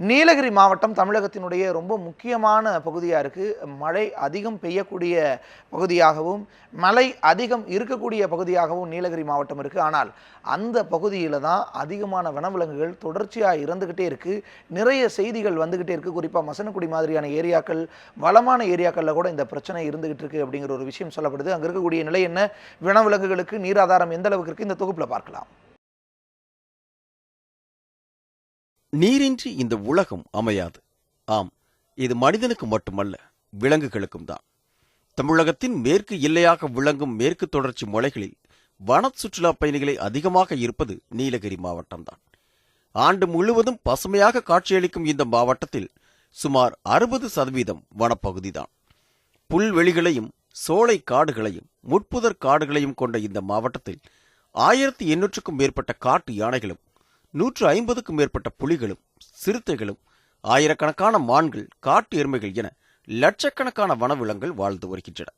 நீலகிரி மாவட்டம் தமிழகத்தினுடைய ரொம்ப முக்கியமான பகுதியாக இருக்குது. மழை அதிகம் பெய்யக்கூடிய பகுதியாகவும் மழை அதிகம் இருக்கக்கூடிய பகுதியாகவும் நீலகிரி மாவட்டம் இருக்குது. ஆனால் அந்த பகுதியில் தான் அதிகமான வனவிலங்குகள் தொடர்ச்சியாக இறந்துக்கிட்டே இருக்குது. நிறைய செய்திகள் வந்துக்கிட்டே இருக்குது. குறிப்பாக மசனக்குடி மாதிரியான ஏரியாக்கள், வளமான ஏரியாக்களில் கூட இந்த பிரச்சனை இருந்துகிட்டு இருக்குது அப்படிங்கிற ஒரு விஷயம் சொல்லப்படுது. அங்கே இருக்கக்கூடிய நிலை என்ன, வனவிலங்குகளுக்கு நீராதாரம் எந்த அளவுக்கு இருக்குது, இந்த தொகுப்பில் பார்க்கலாம். நீரின்றி இந்த உலகம் அமையாது. ஆம், இது மனிதனுக்கு மட்டுமல்ல, விலங்குகளுக்கும் தான். தமிழகத்தின் மேற்கு எல்லையாக விளங்கும் மேற்கு தொடர்ச்சி மலைகளில் வன சுற்றுலா பயணிகளை அதிகமாக இருப்பது நீலகிரி மாவட்டம்தான். ஆண்டு முழுவதும் பசுமையாக காட்சியளிக்கும் இந்த மாவட்டத்தில் சுமார் 60% வனப்பகுதிதான். புல்வெளிகளையும் சோலை காடுகளையும் முட்புதர் காடுகளையும் கொண்ட இந்த மாவட்டத்தில் 1800க்கும் மேற்பட்ட காட்டு யானைகளும் 150க்கும் மேற்பட்ட புலிகளும் சிறுத்தைகளும் ஆயிரக்கணக்கான மான்கள், காட்டு எருமைகள் என லட்சக்கணக்கான வனவிலங்குகள் வாழ்ந்து வருகின்றன.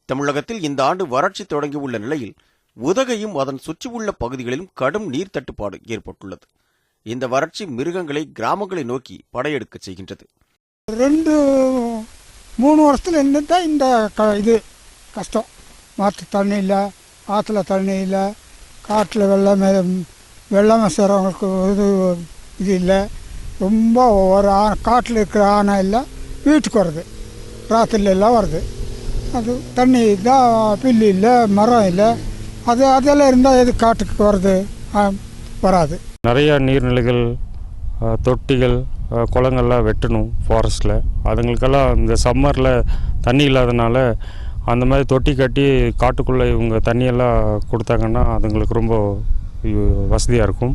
தமிழகத்தில் இந்த ஆண்டு வறட்சி தொடங்கியுள்ள நிலையில் உதகையும் அதன் சுற்றியுள்ள பகுதிகளிலும் கடும் நீர் தட்டுப்பாடு ஏற்பட்டுள்ளது. இந்த வறட்சி மிருகங்களை கிராமங்களை நோக்கி படையெடுக்க செய்கின்றது. 2-3 வருஷத்துல இருந்துட்டா இந்த இது கஷ்டம். மாற்று தண்ணி இல்லை, ஆற்றுல தண்ணி இல்லை, காட்டில் வெள்ளம் செய்கிறவங்களுக்கு இது இல்லை. ரொம்ப ஒரு காட்டில் இருக்கிற ஆனை இல்லை, வீட்டுக்கு வருது, ராத்திரில எல்லாம் வருது. அது தண்ணி இல்லை, பில்லு இல்லை, மரம் இல்லை, அதெல்லாம் இருந்தால் எது காட்டுக்கு வருது? வராது. நிறைய நீர்நிலைகள், தொட்டிகள், குளங்கள்லாம் வெட்டணும் ஃபாரஸ்ட்டில். அதுங்களுக்கெல்லாம் இந்த சம்மரில் தண்ணி இல்லாதனால அந்த மாதிரி தொட்டி கட்டி காட்டுக்குள்ளே இவங்க தண்ணியெல்லாம் கொடுத்தாங்கன்னா அதுங்களுக்கு ரொம்ப வசதியாக இருக்கும்.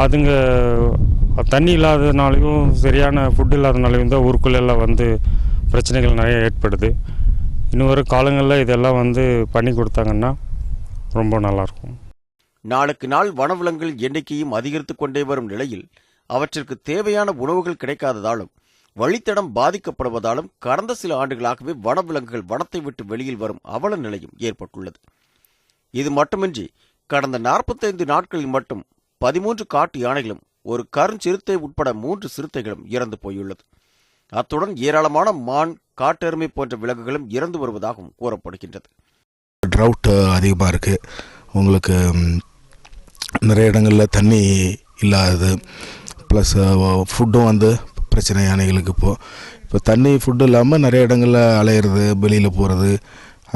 அதுங்க தண்ணி இல்லாதனாலையும் சரியான ஃபுட் இல்லாதனாலையும் தான் ஊருக்குள்ளெல்லாம் வந்து பிரச்சனைகள் நிறைய ஏற்படுது. இன்னும் வரும் காலங்களில் இதெல்லாம் வந்து பண்ணி கொடுத்தாங்கன்னா ரொம்ப நல்லாயிருக்கும். நாளுக்கு நாள் வனவிலங்குகள் எண்ணிக்கையும் அதிகரித்து கொண்டே வரும் நிலையில் அவற்றிற்கு தேவையான உணவுகள் கிடைக்காததாலும் வழித்தடம் பாதிக்கப்படுவதாலும் கடந்த சில ஆண்டுகளாகவே வனவிலங்குகள் வனத்தை விட்டு வெளியில் வரும் அவல நிலையும் ஏற்பட்டுள்ளது. இது மட்டுமின்றி கடந்த 45 நாட்களில் மட்டும் 13 காட்டு யானைகளும் ஒரு கருஞ்சிறுத்தை உட்பட 3 சிறுத்தைகளும் இறந்து போயுள்ளது. அத்துடன் ஏராளமான மான், காட்டெருமை போன்ற விலங்குகளும் இறந்து வருவதாகவும் கூறப்படுகின்றது. ட்ரவுட் அதிகமாக இருக்குது. உங்களுக்கு நிறைய இடங்களில் தண்ணி இல்லாதது, ப்ளஸ் ஃபுட்டும் வந்து பிரச்சனை யானைகளுக்கு. இப்போ தண்ணி ஃபுட்டு இல்லாமல் நிறைய இடங்களில் அலையிறது, வெளியில் போகிறது,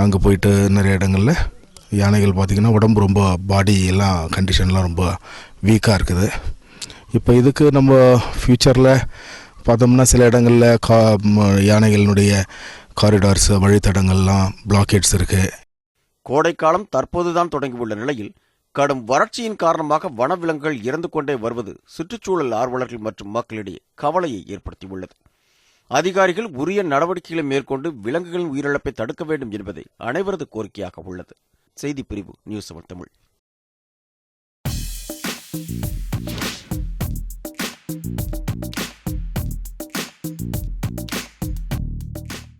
அங்கே போயிட்டு நிறைய இடங்களில் யானைகள் பார்த்திங்கன்னா உடம்பு ரொம்ப பாடி எல்லாம் கண்டிஷன்லாம் ரொம்ப வீக்காக இருக்குது. இப்போ இதுக்கு நம்ம ஃப்யூச்சரில் பார்த்தோம்னா சில இடங்களில் யானைகளினுடைய காரிடார்ஸ், வழித்தடங்கள்லாம் பிளாக்கேட்ஸ் இருக்குது. கோடைக்காலம் தற்போதுதான் தொடங்கியுள்ள நிலையில் கடும் வறட்சியின் காரணமாக வனவிலங்குகள் இறந்து கொண்டே வருவது சுற்றுச்சூழல் ஆர்வலர்கள் மற்றும் மக்களிடையே கவலையை ஏற்படுத்தியுள்ளது. அதிகாரிகள் உரிய நடவடிக்கைகளை மேற்கொண்டு விலங்குகளின் உயிரிழப்பை தடுக்க வேண்டும் என்பதே அனைவரது கோரிக்கையாக உள்ளது. செய்திப்பிரிவு நியூஸ் 7 தமிழ்.